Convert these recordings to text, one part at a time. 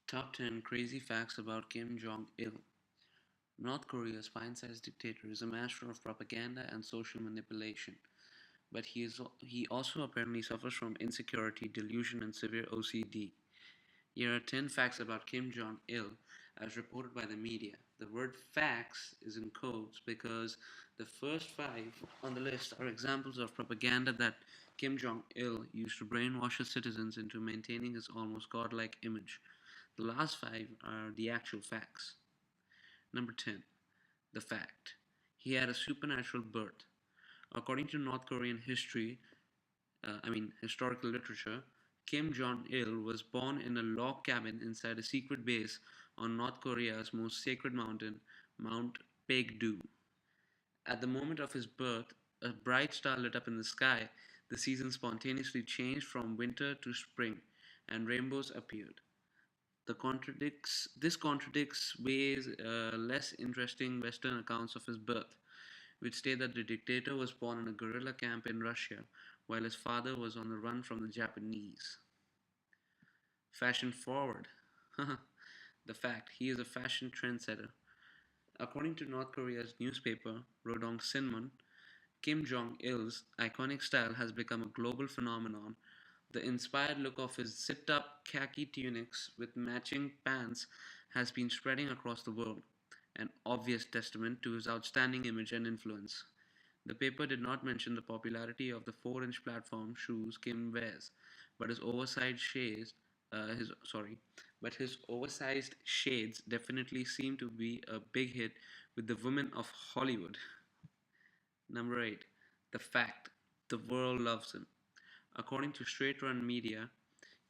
Top 10 Crazy Facts About Kim Jong-il. North Korea's pint-sized dictator is a master of propaganda and social manipulation, but he also apparently suffers from insecurity, delusion, and severe OCD. Here are 10 facts about Kim Jong-il as reported by the media. The word facts is in quotes because the first five on the list are examples of propaganda that Kim Jong-il used to brainwash his citizens into maintaining his almost godlike image. The last five are the actual facts. Number 10. The fact. He had a supernatural birth. According to North Korean historical literature, Kim Jong il was born in a log cabin inside a secret base on North Korea's most sacred mountain, Mount Paekdu. At the moment of his birth, a bright star lit up in the sky. The season spontaneously changed from winter to spring, and rainbows appeared. This contradicts ways less interesting Western accounts of his birth, which state that the dictator was born in a guerrilla camp in Russia while his father was on the run from the Japanese. Fashion forward. The fact he is a fashion trendsetter. According to North Korea's newspaper, Rodong Sinmun, Kim Jong il's iconic style has become a global phenomenon. The inspired look of his zipped up khaki tunics with matching pants has been spreading across the world, an obvious testament to his outstanding image and influence. The paper did not mention the popularity of the 4-inch platform shoes Kim wears, but his oversized shades, his sorry, but his oversized shades definitely seem to be a big hit with the women of Hollywood. Number 8. The fact the world loves him. According to Straight Run Media,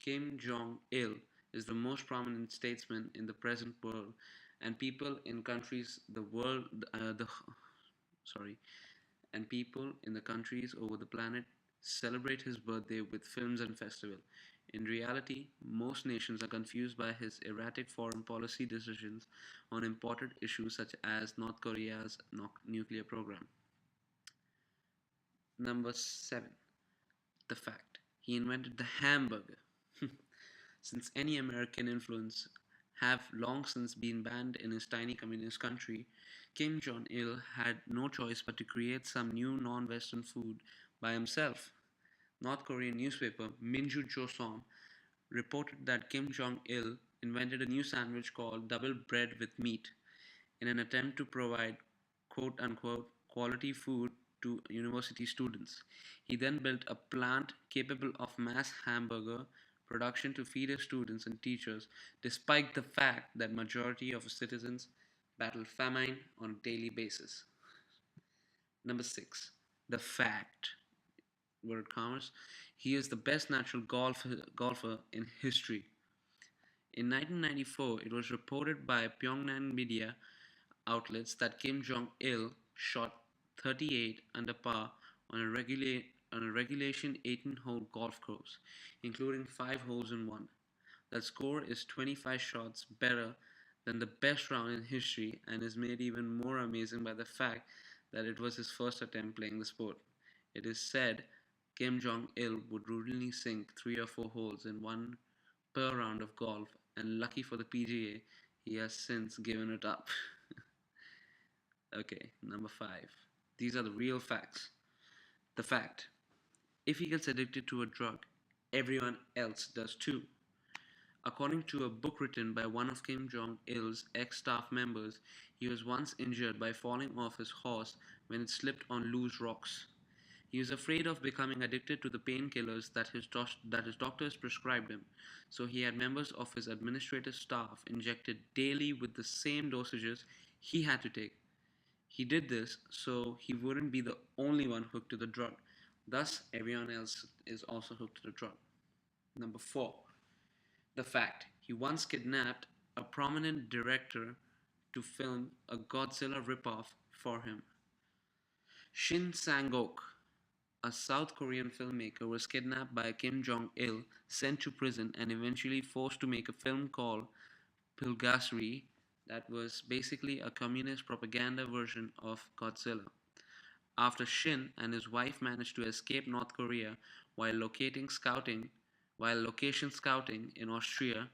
Kim Jong il is the most prominent statesman in the present world, and people in countries the world the sorry and people in the countries over the planet celebrate his birthday with films and festivals. In reality, most nations are confused by his erratic foreign policy decisions on important issues such as North Korea's nuclear program. Number 7. The fact he invented the hamburger. Since any American influence have long since been banned in his tiny communist country, Kim Jong il had no choice but to create some new non Western food by himself. North Korean newspaper Minju Joseon reported that Kim Jong il invented a new sandwich called double bread with meat in an attempt to provide quote unquote quality food to university students. He then built a plant capable of mass hamburger production to feed his students and teachers, despite the fact that majority of his citizens battle famine on a daily basis. Number 6. The fact, word commerce, he is the best natural golfer in history. In 1994, it was reported by Pyongyang media outlets that Kim Jong il shot 38 under par on a regulation 18-hole golf course, including 5 holes in one. That score is 25 shots better than the best round in history and is made even more amazing by the fact that it was his first attempt playing the sport. It is said Kim Jong il would routinely sink 3 or 4 holes in one per round of golf, and lucky for the PGA, he has since given it up. Okay, number 5. These are the real facts. The fact if he gets addicted to a drug, everyone else does too. According to a book written by one of Kim Jong il's ex staff members, he was once injured by falling off his horse when it slipped on loose rocks. He was afraid of becoming addicted to the painkillers that his doctors prescribed him, so he had members of his administrative staff injected daily with the same dosages he had to take. He did this so he wouldn't be the only one hooked to the drug. Thus, everyone else is also hooked to the drug. Number 4. The fact he once kidnapped a prominent director to film a Godzilla ripoff for him. Shin Sang-ok, a South Korean filmmaker, was kidnapped by Kim Jong il, sent to prison, and eventually forced to make a film called Pilgasri that was basically a communist propaganda version of Godzilla. After Shin and his wife managed to escape North Korea while location scouting in Austria,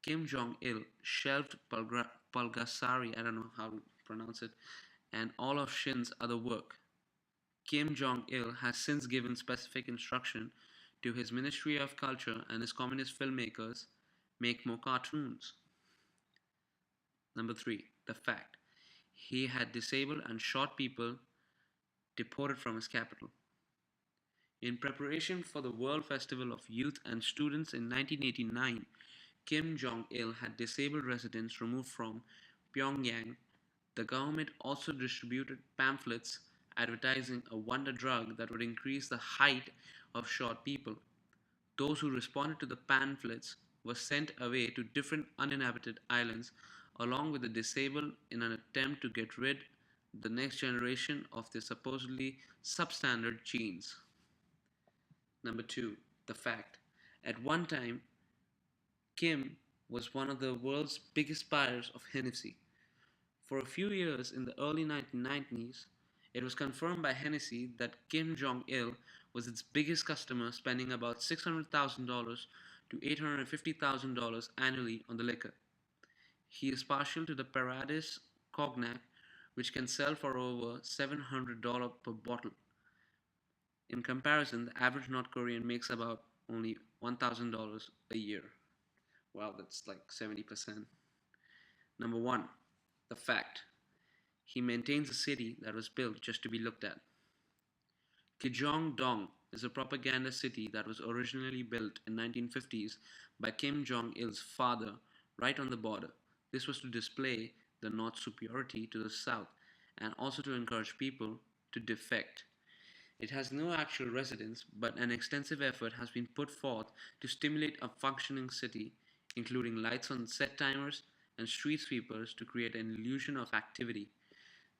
Kim Jong-il shelved Pulgasari, I don't know how to pronounce it, and all of Shin's other work. Kim Jong-il has since given specific instruction to his Ministry of Culture and his communist filmmakers make more cartoons. Number 3. The fact. He had disabled and shot people deported from his capital. In preparation for the World Festival of Youth and Students in 1989, Kim Jong il had disabled residents removed from Pyongyang. The government also distributed pamphlets advertising a wonder drug that would increase the height of short people. Those who responded to the pamphlets were sent away to different uninhabited islands along with the disabled in an attempt to get rid the next generation of their supposedly substandard genes. Number 2. The fact. At one time, Kim was one of the world's biggest buyers of Hennessy. For a few years in the early 1990s, it was confirmed by Hennessy that Kim Jong il was its biggest customer, spending about $600,000 to $850,000 annually on the liquor. He is partial to the Paradis cognac, which can sell for over $700 per bottle. In comparison, the average North Korean makes about only $1,000 a year. Wow, that's like 70%. Number 1. The fact. He maintains a city that was built just to be looked at. Kijong-dong is a propaganda city that was originally built in 1950s by Kim Jong-il's father right on the border. This was to display the North's superiority to the South and also to encourage people to defect. It has no actual residents, but an extensive effort has been put forth to stimulate a functioning city, including lights on set timers and street sweepers to create an illusion of activity.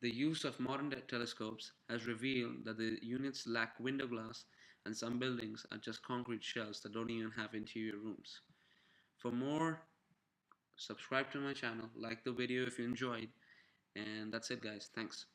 The use of modern telescopes has revealed that the units lack window glass and some buildings are just concrete shells that don't even have interior rooms. For more, subscribe to my channel, like the video if you enjoyed, and that's it guys. Thanks.